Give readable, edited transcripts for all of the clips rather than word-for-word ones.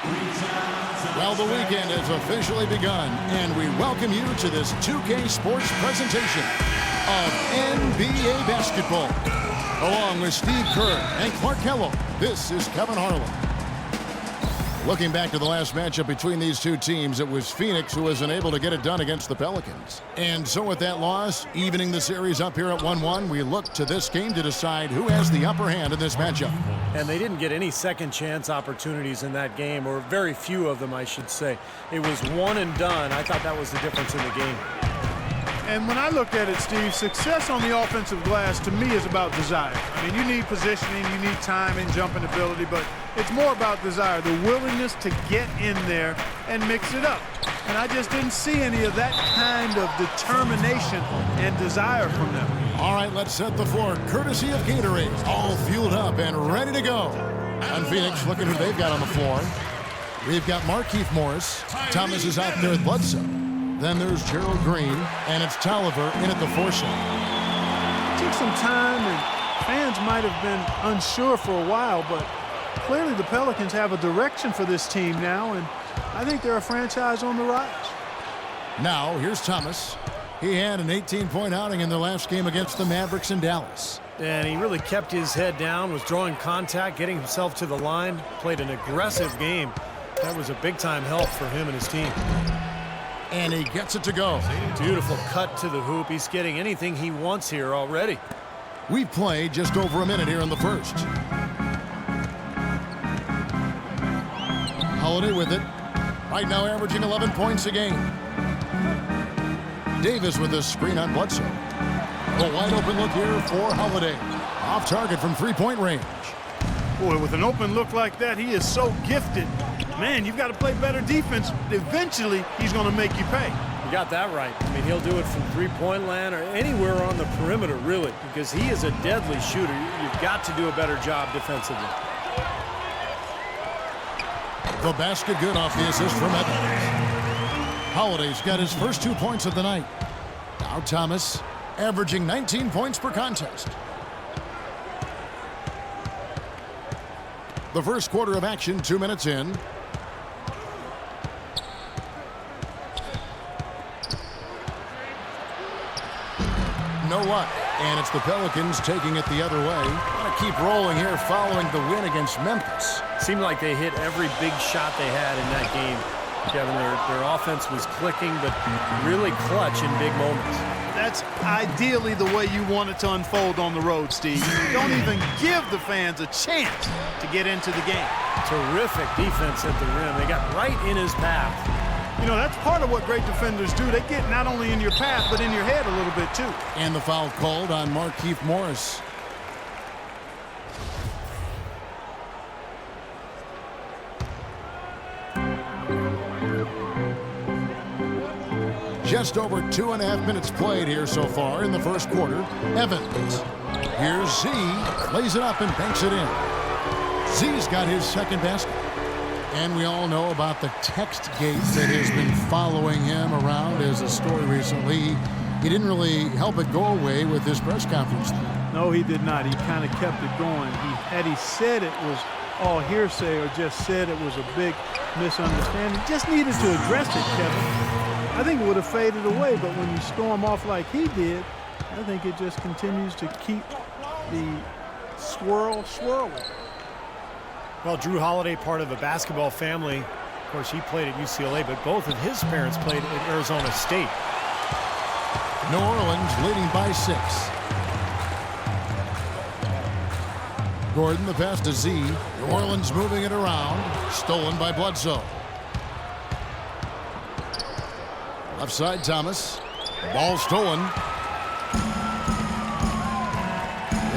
Well, the weekend has officially begun, and we welcome you to this 2K Sports presentation of NBA basketball. Along with Steve Kerr and Clark Kellogg, this is Kevin Harlan. Looking back to the last matchup between these two teams, it was Phoenix who was unable to get it done against the Pelicans. And so with that loss, evening the series up here at 1-1, we look to this game to decide who has the upper hand in this matchup. And they didn't get any second chance opportunities in that game, or very few of them, I should say. It was one and done. I thought that was the difference in the game. And when I look at it, Steve, success on the offensive glass to me is about desire. I mean, you need positioning, you need time and jumping ability, but it's more about desire, the willingness to get in there and mix it up. And I just didn't see any of that kind of determination and desire from them. All right, let's set the floor. Courtesy of Gatorade, all fueled up and ready to go. And Phoenix, looking who they've got on the floor. We've got Markieff Morris. Thomas is out there with Bledsoe. Then there's Gerald Green, and it's Tolliver in at the 4 slot. Took some time, and fans might have been unsure for a while, but clearly the Pelicans have a direction for this team now, and I think they're a franchise on the rise. Now, here's Thomas. He had an 18-point outing in their last game against the Mavericks in Dallas. And he really kept his head down, was drawing contact, getting himself to the line, played an aggressive game. That was a big-time help for him and his team. And he gets it to go. Beautiful cut to the hoop. He's getting anything he wants here already. We've played just over a minute here in the first. Holiday with it. Right now averaging 11 points a game. Davis with a screen on Bledsoe. A wide open look here for Holiday. Off target from three-point range. Boy, with an open look like that, he is so gifted. Man, you've got to play better defense. Eventually, he's going to make you pay. You got that right. I mean, he'll do it from three-point land or anywhere on the perimeter, really, because he is a deadly shooter. You've got to do a better job defensively. The basket good off the assist from Evans. Holiday's got his first 2 points of the night. Now Thomas, averaging 19 points per contest. The first quarter of action, 2 minutes in. No luck, and it's the Pelicans taking it the other way. Want to keep rolling here following the win against Memphis. Seemed like they hit every big shot they had in that game. Kevin, their offense was clicking, but really clutch in big moments. That's ideally the way you want it to unfold on the road, Steve. Don't even give the fans a chance to get into the game. Terrific defense at the rim. They got right in his path. You know, that's part of what great defenders do. They get not only in your path, but in your head a little bit, too. And the foul called on Markieff Morris. Just over 2.5 minutes played here so far in the first quarter. Evans. Here's Z. Lays it up and banks it in. Z's got his second basket. And we all know about the text gate that has been following him around as a story recently. He didn't really help it go away with his press conference. No, he did not. He kind of kept it going. Had he said it was all hearsay or just said it was a big misunderstanding, just needed to address it, Kevin. I think it would have faded away, but when you storm off like he did, I think it just continues to keep the swirling. Well, Drew Holiday, part of a basketball family. Of course, he played at UCLA, but both of his parents played at Arizona State. New Orleans leading by 6. Gordon, the pass to Z. New Orleans moving it around. Stolen by Bledsoe. Left side, Thomas. Ball stolen.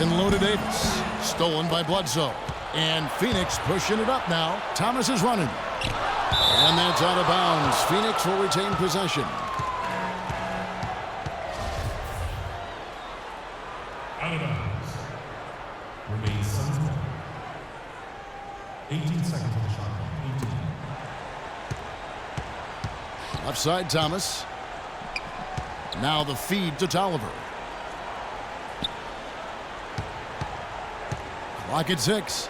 In low to Davis. Stolen by Bledsoe. And Phoenix pushing it up now. Thomas is running. And that's out of bounds. Phoenix will retain possession. Out of bounds. Remains 7 points. 18 seconds on the shot clock. 18. Left side, Thomas. Now the feed to Tolliver. Clock at 6.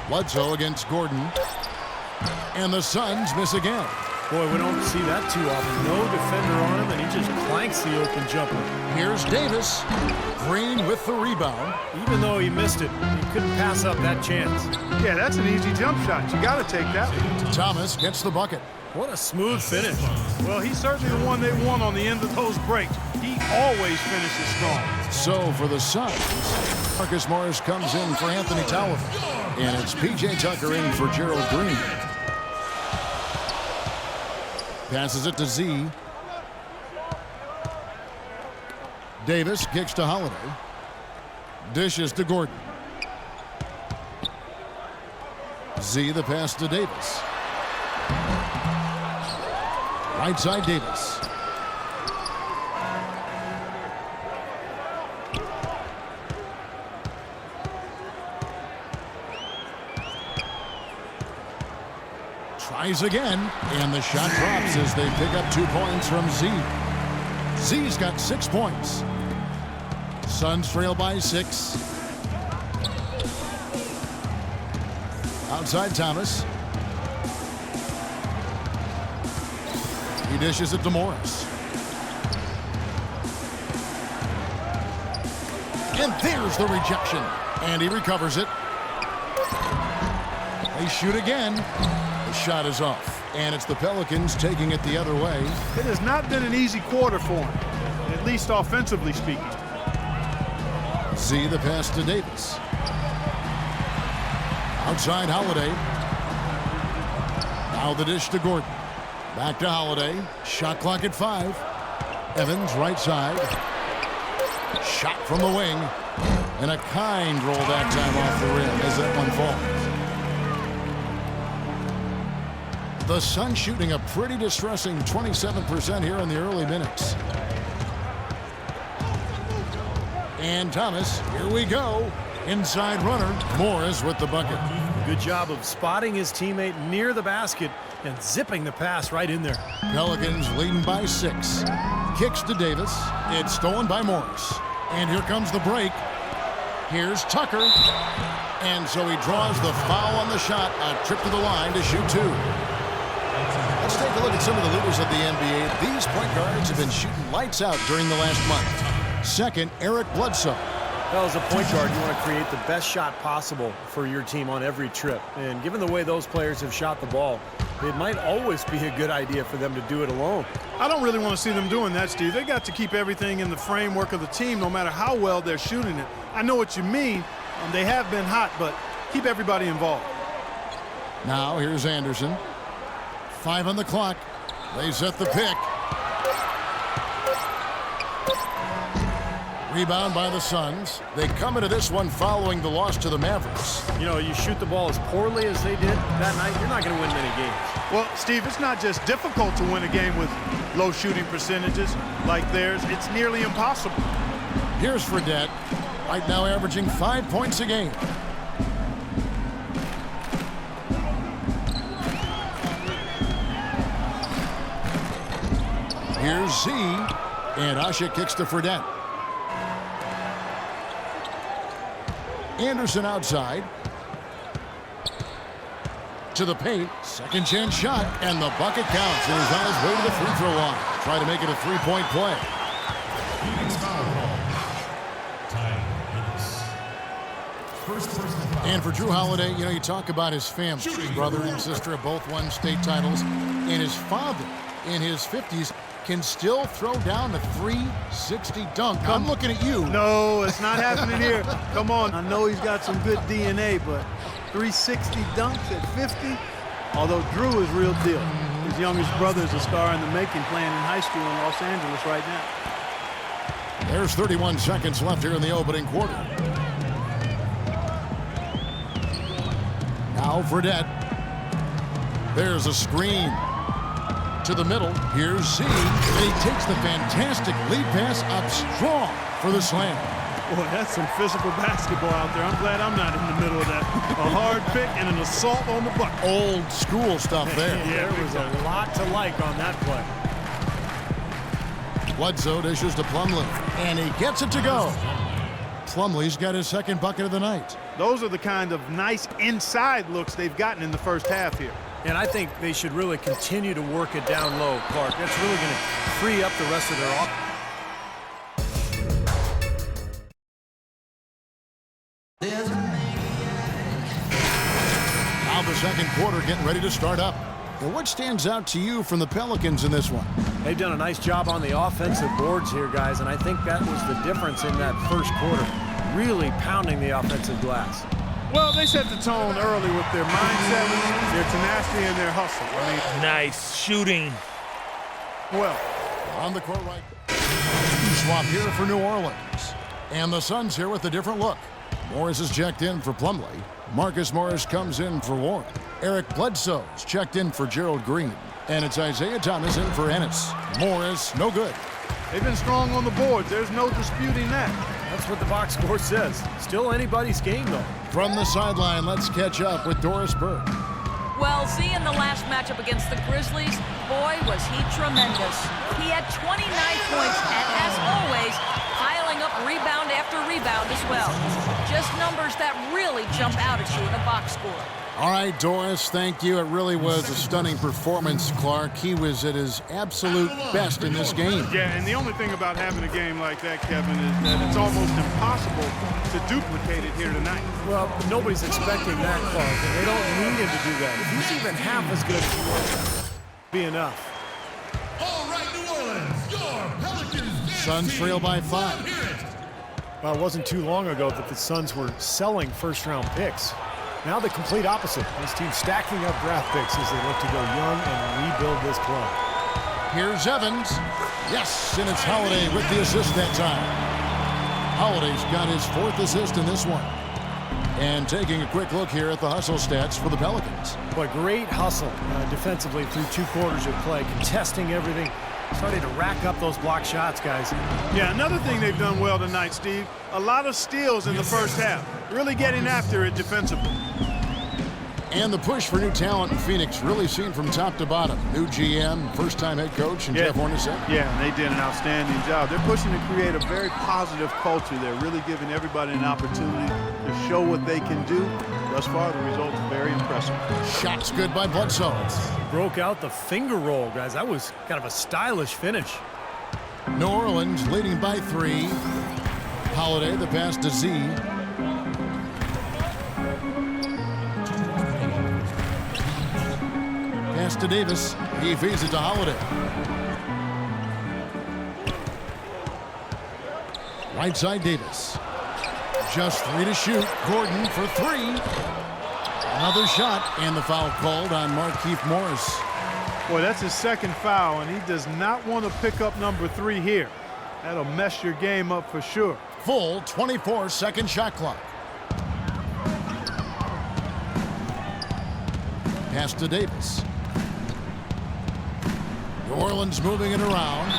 Bledsoe against Gordon. And the Suns miss again. Boy, we don't see that too often. No defender on him, and he just clanks the open jumper. Here's Davis. Green with the rebound. Even though he missed it, he couldn't pass up that chance. Yeah, that's an easy jump shot. You got to take that. Thomas gets the bucket. What a smooth finish. Well, he's certainly the one they want on the end of those breaks. He always finishes strong. So for the Suns, Marcus Morris comes in for Anthony Tolliver. And it's P.J. Tucker in for Gerald Green. Passes it to Z. Davis kicks to Holiday. Dishes to Gordon. Z the pass to Davis. Right side Davis. Tries again, and the shot drops as they pick up 2 points from Z. Z's got 6 points. Suns trail by 6. Outside Thomas. He dishes it to Morris. And there's the rejection. And he recovers it. They shoot again. The shot is off. And it's the Pelicans taking it the other way. It has not been an easy quarter for him, at least offensively speaking. Z the pass to Davis. Outside Holiday. Now the dish to Gordon. Back to Holiday. Shot clock at 5. Evans right side. Shot from the wing. And a kind roll that time off the rim as that one falls. The Suns shooting a pretty distressing 27% here in the early minutes. And Thomas, here we go. Inside runner, Morris with the bucket. Good job of spotting his teammate near the basket and zipping the pass right in there. Pelicans leading by 6. Kicks to Davis. It's stolen by Morris. And here comes the break. Here's Tucker. And so he draws the foul on the shot. A trip to the line to shoot 2. Let's take a look at some of the leaders of the NBA. These point guards have been shooting lights out during the last month. Second, Eric Bledsoe. Well, as a point guard, you want to create the best shot possible for your team on every trip. And given the way those players have shot the ball, it might always be a good idea for them to do it alone. I don't really want to see them doing that, Steve. They got to keep everything in the framework of the team no matter how well they're shooting it. I know what you mean. They have been hot, but keep everybody involved. Now here's Anderson. 5 on the clock. They set the pick. Rebound by the Suns. They come into this one following the loss to the Mavericks. You know, you shoot the ball as poorly as they did that night, you're not going to win many games. Well, Steve, it's not just difficult to win a game with low shooting percentages like theirs. It's nearly impossible. Here's Fredette, right now averaging 5 points a game. Here's Z, and Asha kicks to Fredette. Anderson outside. To the paint. Second chance shot. And the bucket counts. And he's on his way to the free throw line. Try to make it a three-point play. And for Drew Holiday, you know, you talk about his family. His brother and sister have both won state titles. And his father, in his 50s, can still throw down a 360 dunk. I'm looking at you. No, it's not happening here. Come on. I know he's got some good DNA, but 360 dunks at 50? Although Drew is real deal. His youngest brother is a star in the making, playing in high school in Los Angeles right now. There's 31 seconds left here in the opening quarter. Now Fredette. There's a screen. To the middle. Here's Z. And he takes the fantastic lead pass up strong for the slam. Boy, that's some physical basketball out there. I'm glad I'm not in the middle of that. A hard pick and an assault on the bucket. Old school stuff there. Yeah, there was a lot to like on that play. Bledsoe dishes to Plumlee, and he gets it to go. Plumlee's got his second bucket of the night. Those are the kind of nice inside looks they've gotten in the first half here. And I think they should really continue to work it down low, Clark. That's really going to free up the rest of their offense. Now the second quarter getting ready to start up. And what stands out to you from the Pelicans in this one? They've done a nice job on the offensive boards here, guys, and I think that was the difference in that first quarter. Really pounding the offensive glass. Well, they set the tone early with their mindset, their tenacity, and their hustle. I mean, Nice shooting. well, On the court right. Swap here for New Orleans. And the Suns here with a different look. Morris is checked in for Plumlee. Marcus Morris comes in for Warren. Eric Bledsoe's checked in for Gerald Green. And it's Isaiah Thomas in for Ennis. Morris, no good. they've been strong on the boards. There's no disputing that. That's what the box score says. Still anybody's game, though. From the sideline, let's catch up with Doris Burke. Well, seeing the last matchup against the Grizzlies, boy, was he tremendous. He had 29 points, and as always, piling up rebound after rebound as well. Just numbers that really jump out at you in a box score. All right, Doris, thank you. It really was a stunning performance, Clark. He was at his absolute best in this game. Yeah, and the only thing about having a game like that, Kevin, is that it's almost impossible to duplicate it here tonight. Well, nobody's expecting that, Clark, and they don't need him to do that. If he's even half as good, be enough. All right, New Orleans, your Pelicans. Suns trail by 5. Well, it wasn't too long ago that the Suns were selling first-round picks. Now the complete opposite. This team stacking up draft picks as they look to go young and rebuild this club. Here's Evans. Yes, and it's Holiday with the assist that time. Holiday's got his 4th assist in this one. And taking a quick look here at the hustle stats for the Pelicans. Boy, great hustle defensively through 2 quarters of play, contesting everything, starting to rack up those block shots, guys. Yeah, another thing they've done well tonight, Steve, a lot of steals in the first half. Really getting after it defensively. And the push for new talent in Phoenix really seen from top to bottom. New GM, first-time head coach, and Jeff Hornacek. Yeah, and they did an outstanding job. They're pushing to create a very positive culture. They're really giving everybody an opportunity to show what they can do. Thus far, the results are very impressive. Shots good by Bledsoe. Broke out the finger roll, guys. That was kind of a stylish finish. New Orleans leading by 3. Holiday, the pass to Z. Pass to Davis. He feeds it to Holiday. Right side Davis. Just 3 to shoot. Gordon for 3. Another shot, and the foul called on Markieff Morris. Boy, that's his second foul, and he does not want to pick up number 3 here. That'll mess your game up for sure. Full 24-second shot clock. Pass to Davis. New Orleans moving it around.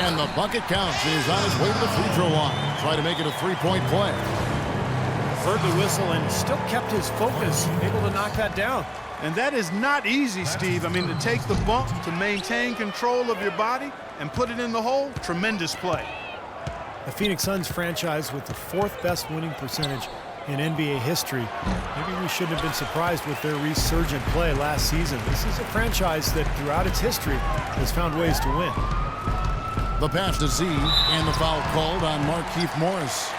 And the bucket counts. He's on his way to the free throw line. Try to make it a 3-point play. Heard the whistle and still kept his focus, able to knock that down. And that is not easy, Steve. I mean, to take the bump, to maintain control of your body, and put it in the hole, tremendous play. The Phoenix Suns franchise with the 4th best winning percentage in NBA history. Maybe we shouldn't have been surprised with their resurgent play last season. This is a franchise that throughout its history has found ways to win. The pass to Z, and the foul called on Markieff Morris.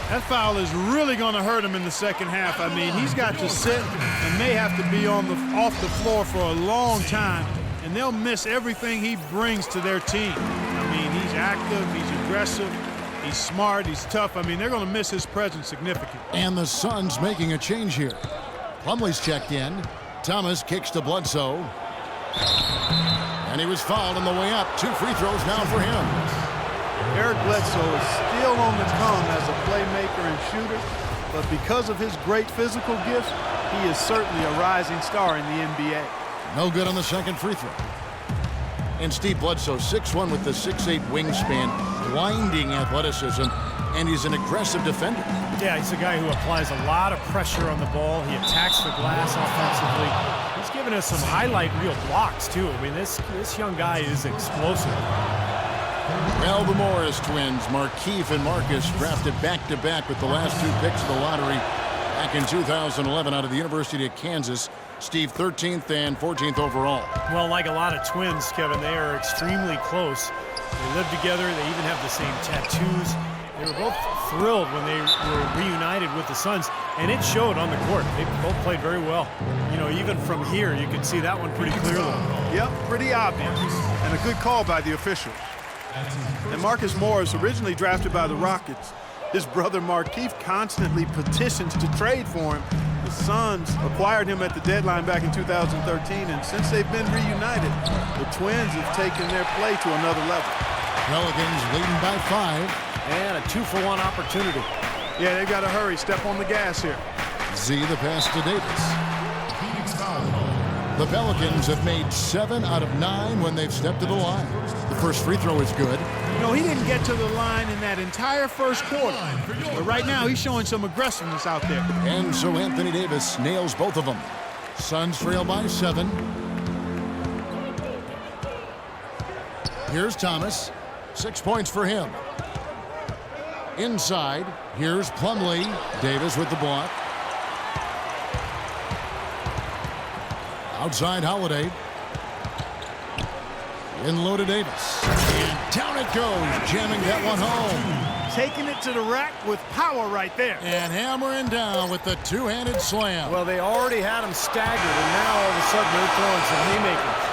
That foul is really going to hurt him in the second half. I mean, he's got to sit and may have to be off the floor for a long time, and they'll miss everything he brings to their team. I mean, he's active, he's aggressive, he's smart, he's tough. I mean, they're going to miss his presence significantly. And the Suns making a change here. Plumlee's checked in. Thomas kicks to Bledsoe. And he was fouled on the way up. 2 free throws now for him. Eric Bledsoe is still on the come as a playmaker and shooter, but because of his great physical gifts, he is certainly a rising star in the NBA. No good on the second free throw. And Steve Bledsoe, 6'1" with the 6'8" wingspan, blinding athleticism, and he's an aggressive defender. Yeah, he's a guy who applies a lot of pressure on the ball. He attacks the glass offensively. He's given us some highlight reel blocks, too. I mean, this young guy is explosive. Well, the Morris twins, Markeith and Marcus, drafted back-to-back with the last 2 picks of the lottery back in 2011 out of the University of Kansas. Steve, 13th and 14th overall. Well, like a lot of twins, Kevin, they are extremely close. They live together. They even have the same tattoos. They were both thrilled when they were reunited with the Suns, and it showed on the court. They both played very well. You know, even from here, you can see that one pretty clearly. Yep, pretty obvious. And a good call by the official. And Marcus Morris, originally drafted by the Rockets, his brother Markeith constantly petitions to trade for him. The Suns acquired him at the deadline back in 2013, and since they've been reunited, the Twins have taken their play to another level. Pelicans leading by 5. And a 2-for-1 opportunity. Yeah, they've got to hurry. Step on the gas here. Z the pass to Davis. The Pelicans have made 7 out of 9 when they've stepped to the line. The first free throw is good. You know, he didn't get to the line in that entire first quarter. But right now, he's showing some aggressiveness out there. And so Anthony Davis nails both of them. Suns trail by 7. Here's Thomas. 6 points for him. Inside, here's Plumlee. Davis with the block. Outside Holiday. In low to Davis. And down it goes, jamming that one home. Taking it to the rack with power right there. And hammering down with the two-handed slam. Well, they already had him staggered, and now all of a sudden they're throwing some haymakers.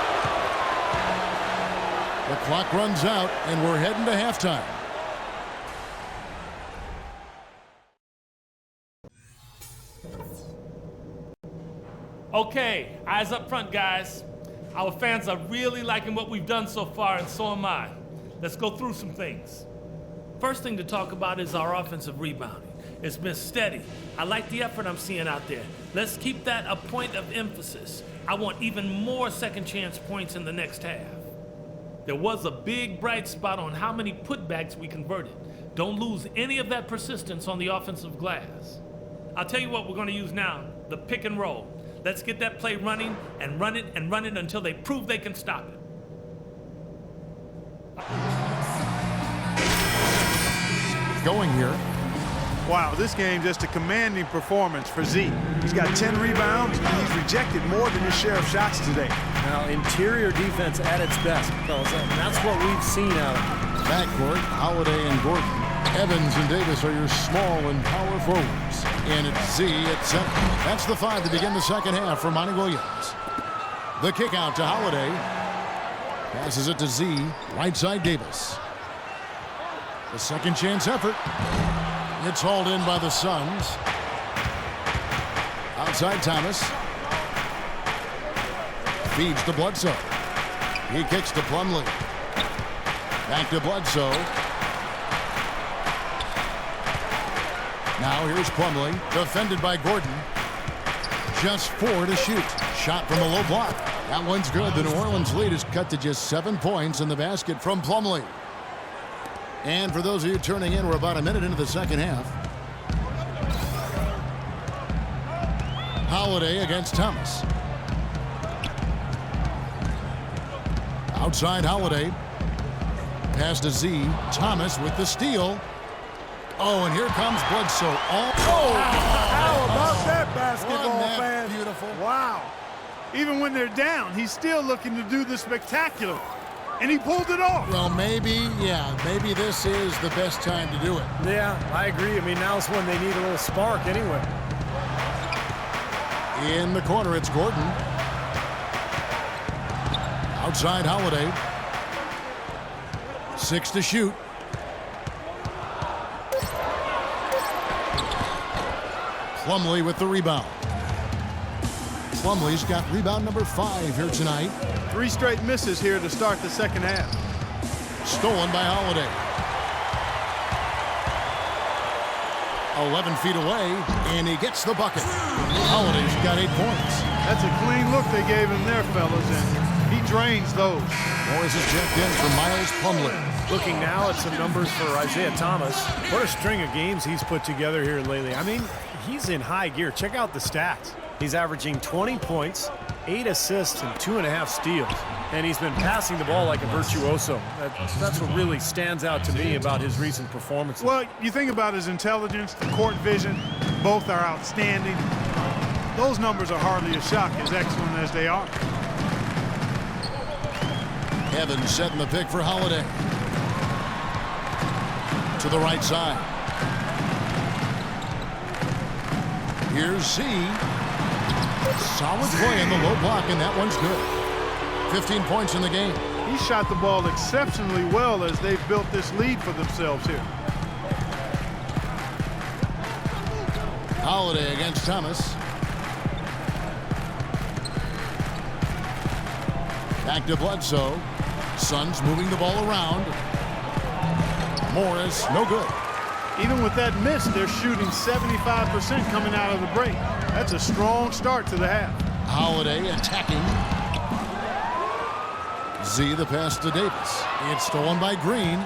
The clock runs out, and we're heading to halftime. Okay, eyes up front, guys. Our fans are really liking what we've done so far, and so am I. Let's go through some things. First thing to talk about is our offensive rebounding. It's been steady. I like the effort I'm seeing out there. Let's keep that a point of emphasis. I want even more second chance points in the next half. There was a big bright spot on how many putbacks we converted. Don't lose any of that persistence on the offensive glass. I'll tell you what we're going to use now, the pick and roll. Let's get that play running and run it and run it until they prove they can stop it. Going here. Wow, this game just a commanding performance for Z. He's got 10 rebounds, and he's rejected more than his share of shots today. Now, interior defense at its best, fellas, and that's what we've seen out of it. Backcourt, Holiday and Gordon. Evans and Davis are your small and power forwards. And it's Z at 7. That's the 5 to begin the second half for Monty Williams. The kick out to Holiday. Passes it to Z. Right side Davis. The second chance effort. It's hauled in by the Suns. Outside Thomas. Feeds to Bledsoe. He kicks to Plumlee. Back to Bledsoe. Now here's Plumlee, defended by Gordon. Just 4 to shoot. Shot from a low block. That one's good. The New Orleans lead is cut to just 7 points in the basket from Plumlee. And for those of you turning in, we're about a minute into the second half. Holiday against Thomas. Outside Holiday. Pass to Z. Thomas with the steal. Oh, and here comes Bledsoe. How about that, basketball fan? Beautiful. Wow. Even when they're down, he's still looking to do the spectacular. And he pulled it off. Well, maybe this is the best time to do it. Yeah, I agree. I mean, now's when they need a little spark anyway. In the corner, it's Gordon. Outside Holiday. 6 to shoot. Plumlee with the rebound. Plumlee's got rebound number 5 here tonight. 3 straight misses here to start the second half. Stolen by Holiday. 11 feet away, and he gets the bucket. Holiday's got 8 points. That's a clean look they gave him there, fellas, and he drains those. Morris is checked in for Miles Plumlee. Looking now at some numbers for Isaiah Thomas. What a string of games he's put together here lately. I mean, he's in high gear. Check out the stats. He's averaging 20 points, 8 assists, and 2.5 steals. And he's been passing the ball like a virtuoso. That's what really stands out to me about his recent performances. Well, you think about his intelligence, the court vision, both are outstanding. Those numbers are hardly a shock, as excellent as they are. Evans setting the pick for Holiday. To the right side. Here's Z. Solid play in the low block, and that one's good. 15 points in the game. He shot the ball exceptionally well as they've built this lead for themselves here. Holiday against Thomas. Back to Bledsoe. Suns moving the ball around. Morris, no good. Even with that miss, they're shooting 75% coming out of the break. That's a strong start to the half. Holiday attacking. Z the pass to Davis. It's stolen by Green.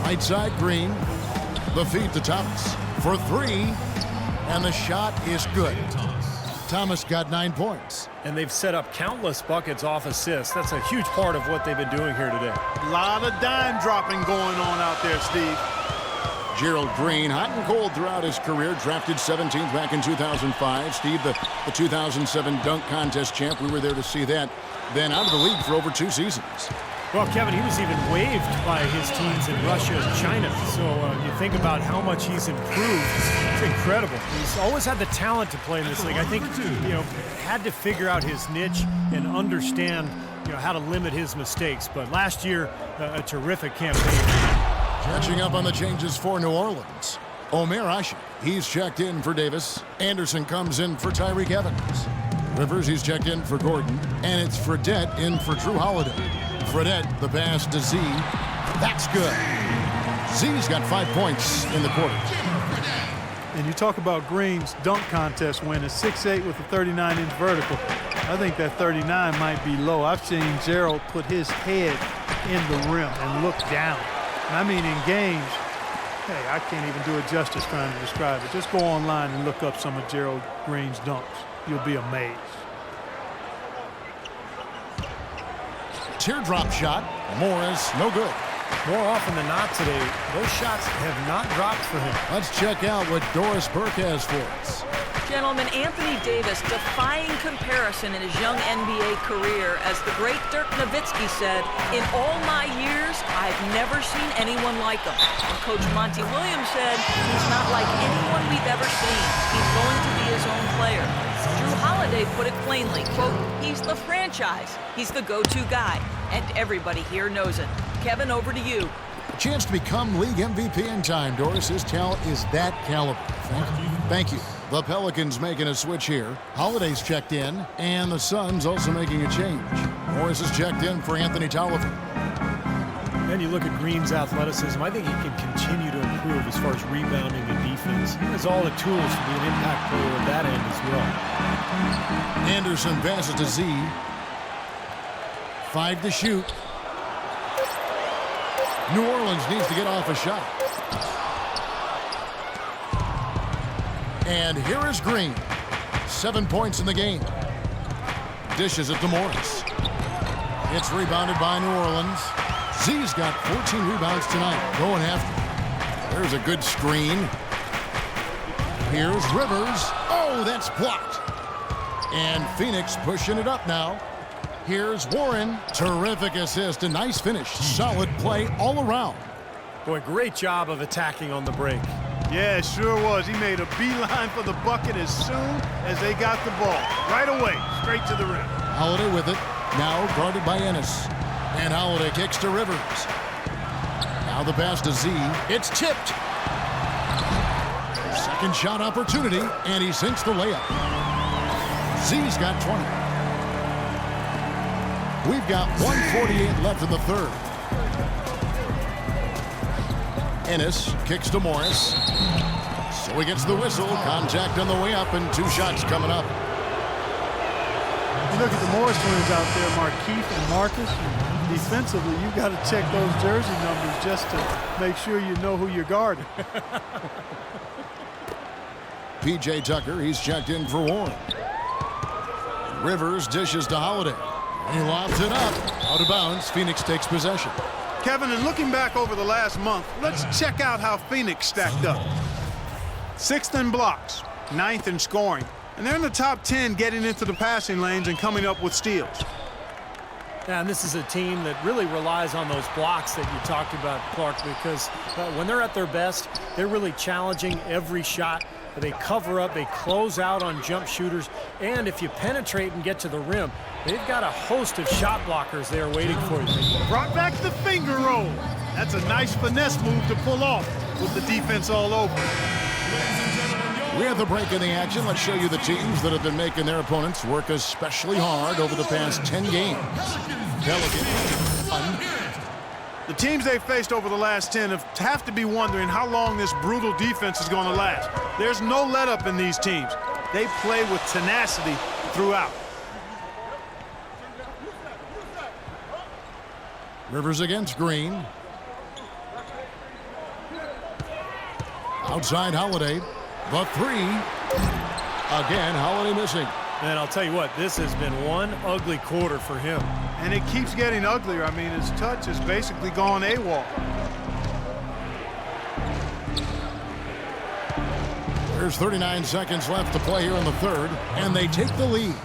Right side Green. The feed to Thomas for three. And the shot is good. Thomas got 9 points. And they've set up countless buckets off assists. That's a huge part of what they've been doing here today. A lot of dime dropping going on out there, Steve. Gerald Green, hot and cold throughout his career, drafted 17th back in 2005. Steve, the 2007 dunk contest champ, we were there to see that. Then out of the league for over 2 seasons. Well, Kevin, he was even waived by his teams in Russia and China. So you think about how much he's improved. It's incredible. He's always had the talent to play in this league. I think, had to figure out his niche and understand, how to limit his mistakes. But last year, a terrific campaign. Catching up on the changes for New Orleans. Omer Ashe, he's checked in for Davis. Anderson comes in for Tyreke Evans. Rivers, he's checked in for Gordon. And it's Fredette in for Drew Holiday. Fredette, the pass to Z. That's good. Z's got 5 points in the quarter. And you talk about Green's dunk contest win, a 6'8" with a 39-inch vertical. I think that 39 might be low. I've seen Gerald put his head in the rim and look down. And I mean in games, hey, I can't even do it justice trying to describe it. Just go online and look up some of Gerald Green's dunks. You'll be amazed. Teardrop shot. Morris, no good. More often than not today, those shots have not dropped for him. Let's check out what Doris Burke has for us. Gentlemen, Anthony Davis defying comparison in his young NBA career. As the great Dirk Nowitzki said, in all my years, I've never seen anyone like him. And Coach Monty Williams said, he's not like anyone we've ever seen. He's going to be his own player. Drew Holiday put it plainly, quote, he's the franchise. He's the go-to guy. And everybody here knows it. Kevin, over to you. A chance to become league MVP in time, Doris. His talent is that caliber. Thank you. The Pelicans making a switch here. Holiday's checked in, and the Suns also making a change. Morris is checked in for Anthony Tolliver. Then you look at Green's athleticism. I think he can continue to improve as far as rebounding and defense. He has all the tools to be an impact player at that end as well. Anderson passes to Z. 5 to shoot. New Orleans needs to get off a shot. And here is Green. 7 points in the game. Dishes it to Morris. It's rebounded by New Orleans. Z's got 14 rebounds tonight. Going after. There's a good screen. Here's Rivers. Oh, that's blocked. And Phoenix pushing it up now. Here's Warren. Terrific assist. A nice finish. Solid play all around. Boy, great job of attacking on the break. Yeah, it sure was. He made a beeline for the bucket as soon as they got the ball. Right away, straight to the rim. Holiday with it. Now guarded by Ennis. And Holiday kicks to Rivers. Now the pass to Z. It's tipped. Second shot opportunity, and he sinks the layup. Z's got 20. We've got 1:48 left in the third. Ennis kicks to Morris. So he gets the whistle. Contact on the way up, and 2 shots coming up. You look at the Morris twins out there, Markeith and Marcus. Defensively, you got to check those jersey numbers just to make sure you know who you're guarding. P.J. Tucker, he's checked in for Warren. Rivers dishes to Holiday. He lobs it up. Out of bounds. Phoenix takes possession. Kevin, and looking back over the last month, let's check out how Phoenix stacked up. 6th in blocks, 9th in scoring, and they're in the top 10 getting into the passing lanes and coming up with steals. Yeah, and this is a team that really relies on those blocks that you talked about, Clark, because when they're at their best, they're really challenging every shot. They cover up, they close out on jump shooters, and if you penetrate and get to the rim, they've got a host of shot blockers there waiting for you. Brought back the finger roll. That's a nice finesse move to pull off with the defense all over. We have the break in the action. Let's show you the teams that have been making their opponents work especially hard over the past 10 games. Pelicans. The teams they've faced over the last 10 have to be wondering how long this brutal defense is going to last. There's no let-up in these teams. They play with tenacity throughout. Rivers against Green. Outside Holiday. The three. Again, Holiday missing. And I'll tell you what, this has been one ugly quarter for him. And it keeps getting uglier. I mean, his touch has basically gone AWOL. There's 39 seconds left to play here in the third, and they take the lead.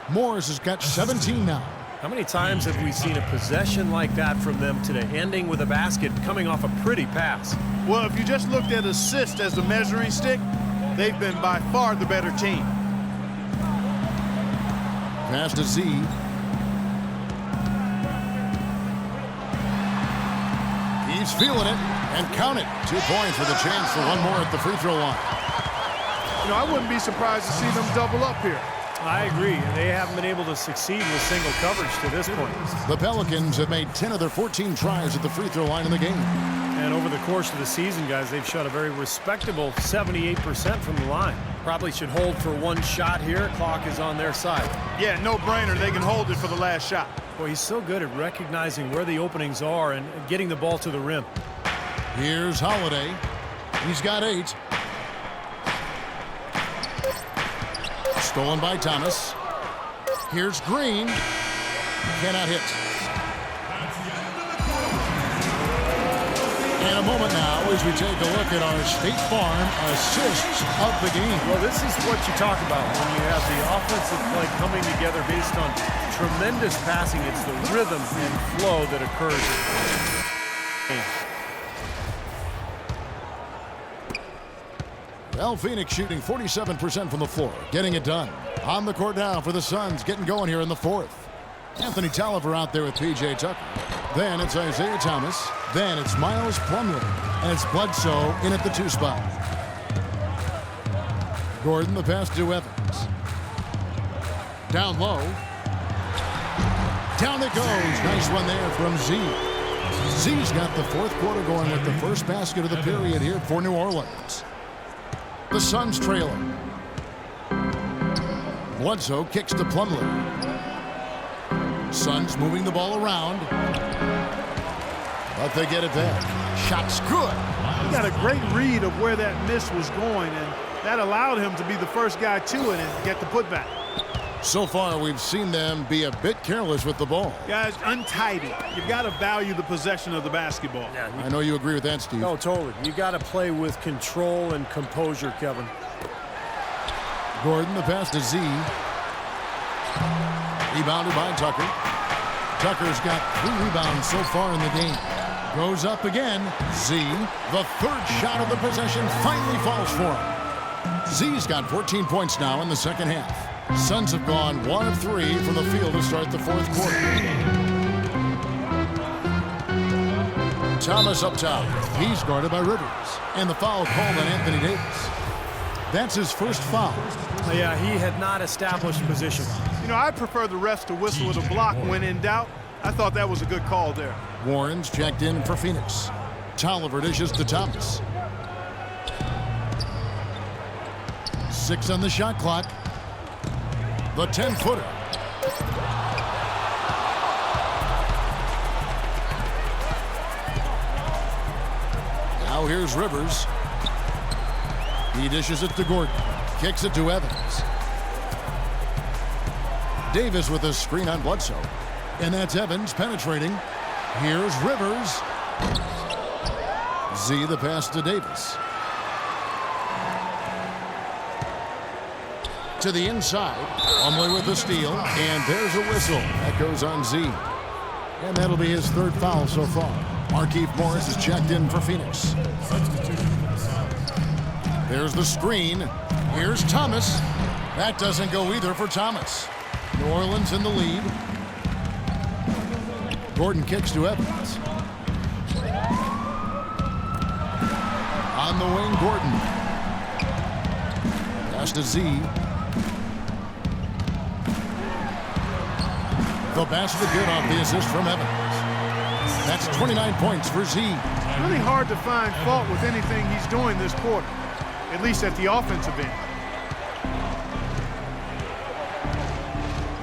Morris has got 17 now. How many times have we seen a possession like that from them today, ending with a basket coming off a pretty pass? Well, if you just looked at assist as the measuring stick, they've been by far the better team. Pass to Z. He's feeling it, and count it. 2 points with a chance for one more at the free throw line. You know, I wouldn't be surprised to see them double up here. I agree. They haven't been able to succeed with single coverage to this point. The Pelicans have made 10 of their 14 tries at the free throw line in the game. And over the course of the season, guys, they've shot a very respectable 78% from the line. Probably should hold for one shot here. Clock is on their side. Yeah, no brainer. They can hold it for the last shot. Boy, he's so good at recognizing where the openings are and getting the ball to the rim. Here's Holiday. He's got 8. Stolen by Thomas. Here's Green. Cannot hit. In a moment now, as we take a look at our State Farm assists of the game. Well, this is what you talk about when you have the offensive play coming together based on tremendous passing. It's the rhythm and flow that occurs. Well, Phoenix shooting 47% from the floor, getting it done. On the court now for the Suns, getting going here in the fourth. Anthony Tolliver out there with P.J. Tucker. Then it's Isaiah Thomas. Then it's Miles Plumlee. And it's Bledsoe in at the 2 spot. Gordon, the pass to Evans. Down low. Down it goes. Nice one there from Z. Z's got the fourth quarter going with the first basket of the period here for New Orleans. The Suns trailing. Bledsoe kicks to Plumlee. Suns moving the ball around. But they get it back. Shot's good. He got a great read of where that miss was going, and that allowed him to be the first guy to it and get the putback. So far, we've seen them be a bit careless with the ball. Guys, untidy. You've got to value the possession of the basketball. Yeah, I know you agree with that, Steve. No, totally. You got to play with control and composure, Kevin. Gordon, the pass to Z. Rebounded by Tucker. Tucker's got 3 rebounds so far in the game. Goes up again. Z, the third shot of the possession, finally falls for him. Z's got 14 points now in the second half. Suns have gone 1 of 3 from the field to start the fourth quarter. Thomas up top. He's guarded by Rivers. And the foul called on Anthony Davis. That's his first foul. Yeah, he had not established position. You know, I prefer the refs to whistle with a block when in doubt. I thought that was a good call there. Warren's checked in for Phoenix. Tolliver dishes to Thomas. 6 on the shot clock. The 10-footer. Now here's Rivers. He dishes it to Gordon. Kicks it to Evans. Davis with a screen on Bledsoe. And that's Evans penetrating. Here's Rivers. Z the pass to Davis. To the inside. Plumlee with the steal. And there's a whistle. That goes on Z. And that'll be his third foul so far. Markieff Morris is checked in for Phoenix. There's the screen. Here's Thomas. That doesn't go either for Thomas. New Orleans in the lead. Gordon kicks to Evans. On the wing, Gordon. Pass to Z. The basket good off the assist from Evans. That's 29 points for Z. Really hard to find fault with anything he's doing this quarter, at least at the offensive end.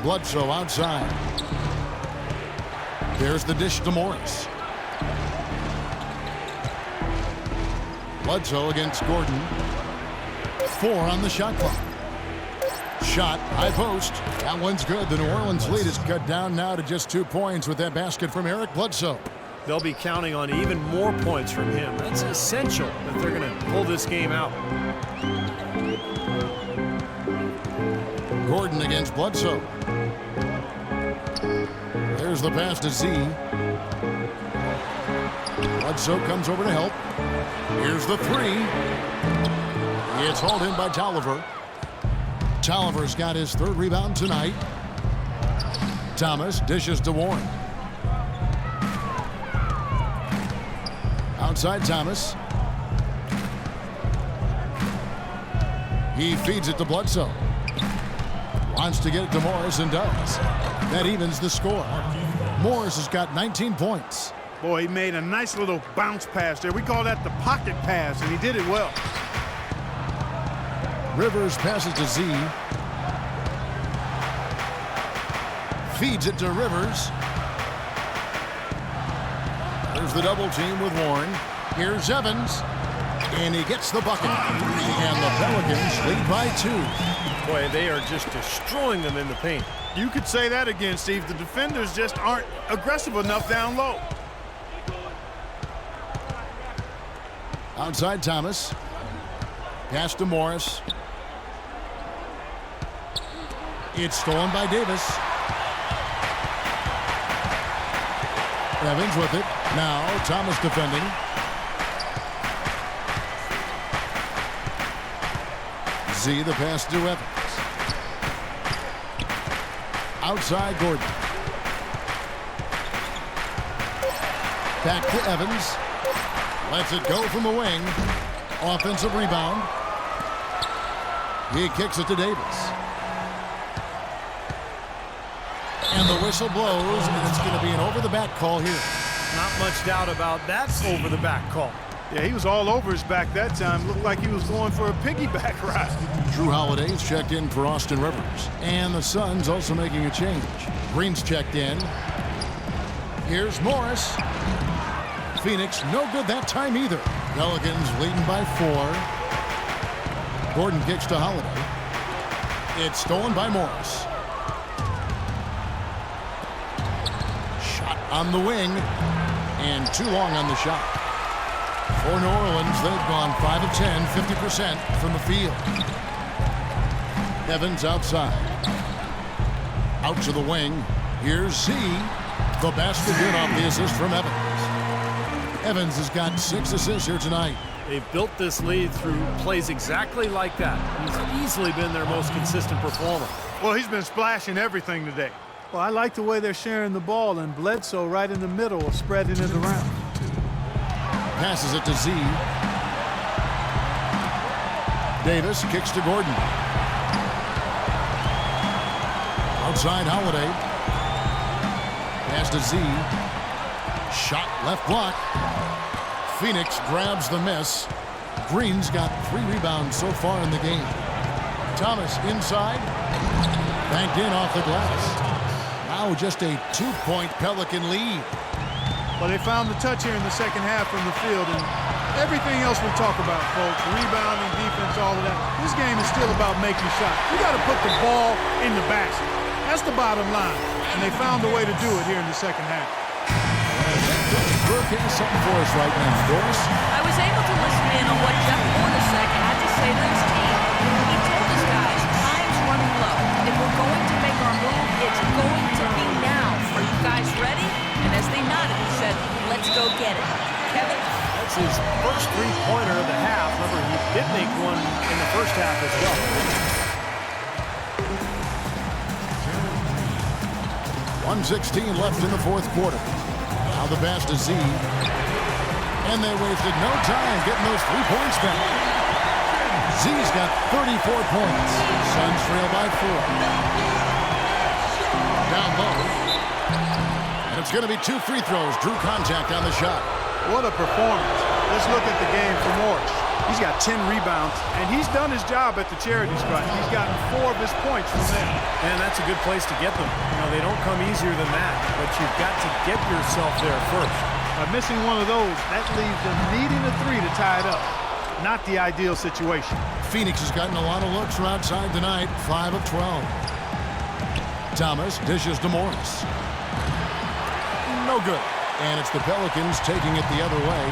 Bledsoe outside. There's the dish to Morris. Bledsoe against Gordon. 4 on the shot clock. Shot, high post. That one's good. The New Orleans lead is cut down now to just 2 points with that basket from Eric Bledsoe. They'll be counting on even more points from him. That's essential that they're going to pull this game out. Gordon against Bledsoe. There's the pass to Z. Bledsoe comes over to help. Here's the three. It's hauled in by Tolliver. Tolliver's got his third rebound tonight. Thomas dishes to Warren. Outside Thomas. He feeds it to Bledsoe. Wants to get it to Morris and does. That evens the score. Morris has got 19 points. Boy, he made a nice little bounce pass there. We call that the pocket pass, and he did it well. Rivers passes to Z. Feeds it to Rivers. There's the double team with Warren. Here's Evans. And he gets the bucket. And the Pelicans lead by 2. Boy, they are just destroying them in the paint. You could say that again, Steve. The defenders just aren't aggressive enough down low. Outside Thomas. Pass to Morris. It's stolen by Davis. Evans with it. Now Thomas defending. Z the pass to Evans. Outside Gordon. Back to Evans. Lets it go from the wing. Offensive rebound. He kicks it to Davis. And the whistle blows, and it's going to be an over-the-back call here. Not much doubt about that over-the-back call. Yeah, he was all over his back that time. Looked like he was going for a piggyback ride. Drew Holiday's checked in for Austin Rivers. And the Suns also making a change. Green's checked in. Here's Morris. Phoenix, no good that time either. Pelicans leading by 4. Gordon kicks to Holiday. It's stolen by Morris. Shot on the wing. And too long on the shot. For New Orleans, they've gone 5 of 10, 50% from the field. Evans outside. Out to the wing. Here's Z. The basket good off the assist from Evans. Evans has got 6 assists here tonight. They've built this lead through plays exactly like that. He's easily been their most consistent performer. Well, he's been splashing everything today. Well, I like the way they're sharing the ball, and Bledsoe right in the middle of spreading it around. Passes it to Z. Davis kicks to Gordon. Outside Holiday. Pass to Z. Shot left block. Phoenix grabs the miss. Green's got 3 rebounds so far in the game. Thomas inside. Banked in off the glass. Now just a 2-point Pelican lead. Well, they found the touch here in the second half from the field, and everything else we talk about, folks, rebounding, defense, all of that. This game is still about making shots. You got to put the ball in the basket. That's the bottom line. And they found a way to do it here in the second half. Burke has something for us right now, Doris. I was able to listen in on what Jeff Hornacek had to say to his team. He told his guys, time's running low. If we're going to make our move, it's going to be now. Are you guys ready? And as they nodded, he said, let's go get it. Kevin? That's his first three-pointer of the half. Remember, he did make one in the first half as well. 1:16 left in the fourth quarter. Now the pass to Z. And they wasted no time getting those 3 points back. Z's got 34 points. Suns trail by 4. Down low. And it's going to be 2 free throws. Drew contact on the shot. What a performance. Let's look at the game for Morris. He's got 10 rebounds, and he's done his job at the charity stripe. He's gotten 4 of his points from there. And that's a good place to get them. You know, they don't come easier than that, but you've got to get yourself there first. By missing one of those, that leaves them needing a 3 to tie it up. Not the ideal situation. Phoenix has gotten a lot of looks from outside tonight. 5 of 12. Thomas dishes to Morris. No good. And it's the Pelicans taking it the other way.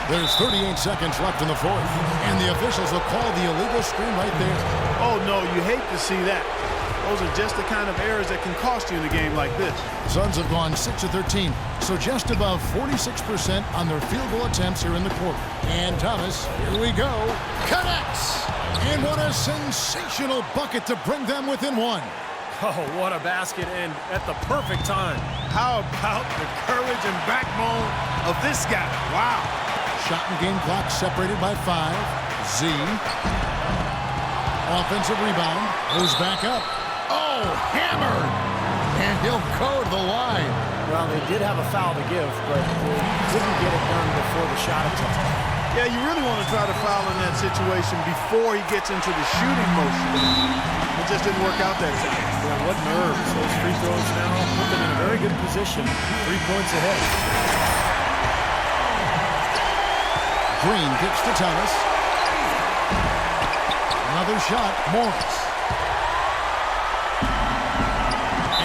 There's 38 seconds left in the fourth. And the officials will call the illegal screen right there. Oh, no, you hate to see that. Those are just the kind of errors that can cost you in a game like this. The Suns have gone 6 of 13, so just above 46% on their field goal attempts here in the quarter. And Thomas, here we go, connects! And what a sensational bucket to bring them within 1. Oh, what a basket, and at the perfect time. How about the courage and backbone of this guy? Wow. Shot and game clock separated by 5. Z. Offensive rebound. Goes back up. Oh, hammered! And he'll go to the line. Well, they did have a foul to give, but they didn't get it done before the shot attempt. Yeah, you really want to try to foul in that situation before he gets into the shooting motion. It just didn't work out that time. Boy, what nerves. Those free throws now put them in a very good position. 3 points ahead. Green kicks to Thomas. Another shot, Morris.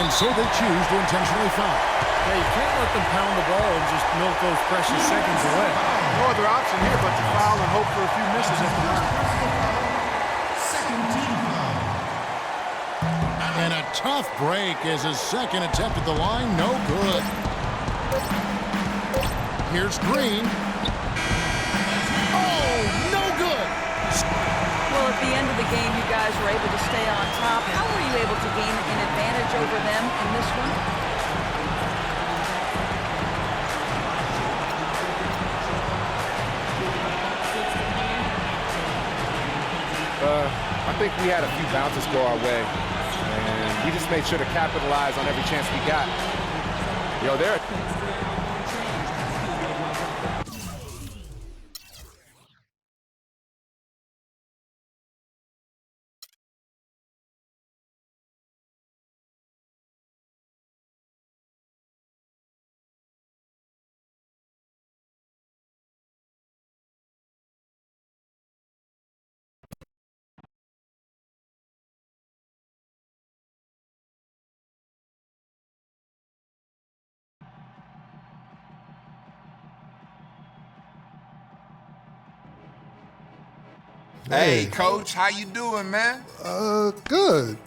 And so they choose to intentionally foul. Yeah, you can't let them pound the ball and just milk those precious seconds away. No other option here but to foul and hope for a few misses at the line. And a tough break as his second attempt at the line, no good. Here's Green. Oh, no good. Well, at the end of the game, you guys were able to stay on top. How were you able to gain an advantage over them in this one? I think we had a few bounces go our way, and we just made sure to capitalize on every chance we got. There. Hey, Coach, how you doing, man? Good.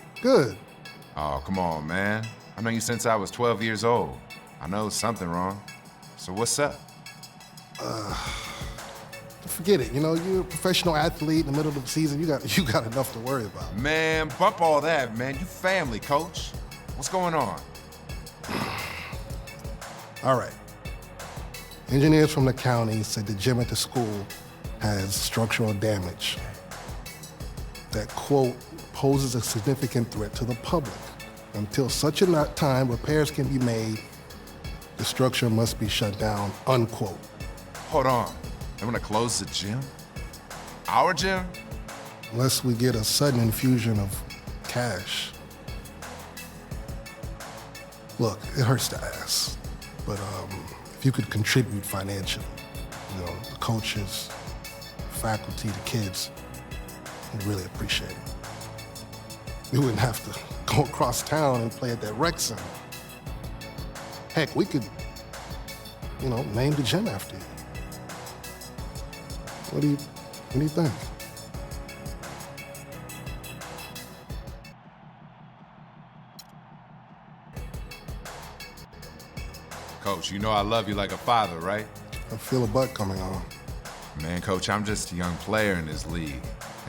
Oh, come on, man. I know you since I was 12 years old. I know something wrong. So what's up? Forget it. You're a professional athlete in the middle of the season. You got enough to worry about. Man, bump all that, man. You family, Coach. What's going on? All right. Engineers from the county said the gym at the school has structural damage that, quote, poses a significant threat to the public. Until such a time repairs can be made, the structure must be shut down, unquote. Hold on. They want to close the gym? Our gym? Unless we get a sudden infusion of cash. Look, it hurts to ask, but if you could contribute financially, the coaches, faculty, the kids, I really appreciate it. We wouldn't have to go across town and play at that rec center. Heck, we could, name the gym after you. What do you think? Coach, you know I love you like a father, right? I feel a butt coming on. Man, Coach, I'm just a young player in this league.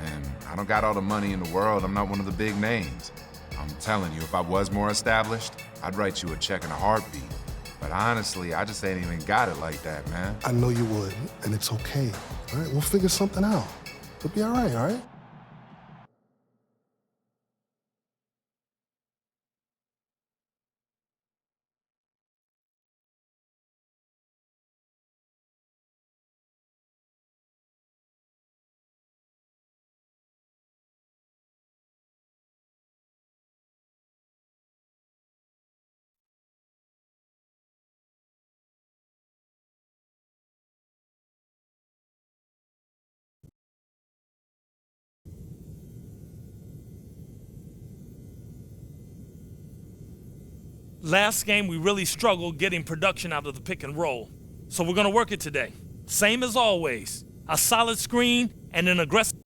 And I don't got all the money in the world. I'm not one of the big names. I'm telling you, if I was more established, I'd write you a check in a heartbeat. But honestly, I just ain't even got it like that, man. I know you would, and it's okay. All right, we'll figure something out. It'll be all right? Last game, we really struggled getting production out of the pick and roll. So we're going to work it today. Same as always. A solid screen and an aggressive...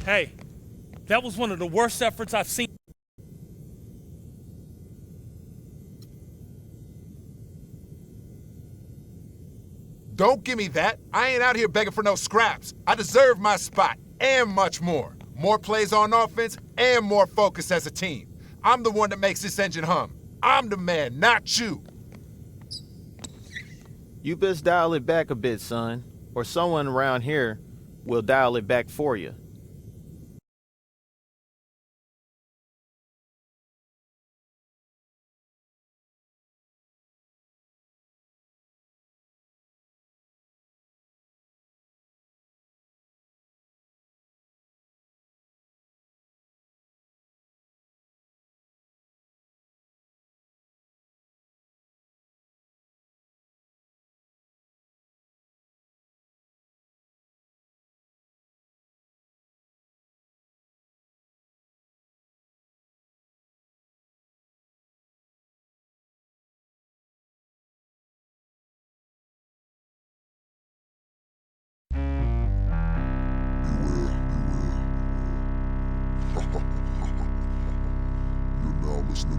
Hey, that was one of the worst efforts I've seen. Don't give me that. I ain't out here begging for no scraps. I deserve my spot and much more. More plays on offense and more focus as a team. I'm the one that makes this engine hum. I'm the man, not you. You best dial it back a bit, son, or someone around here will dial it back for you.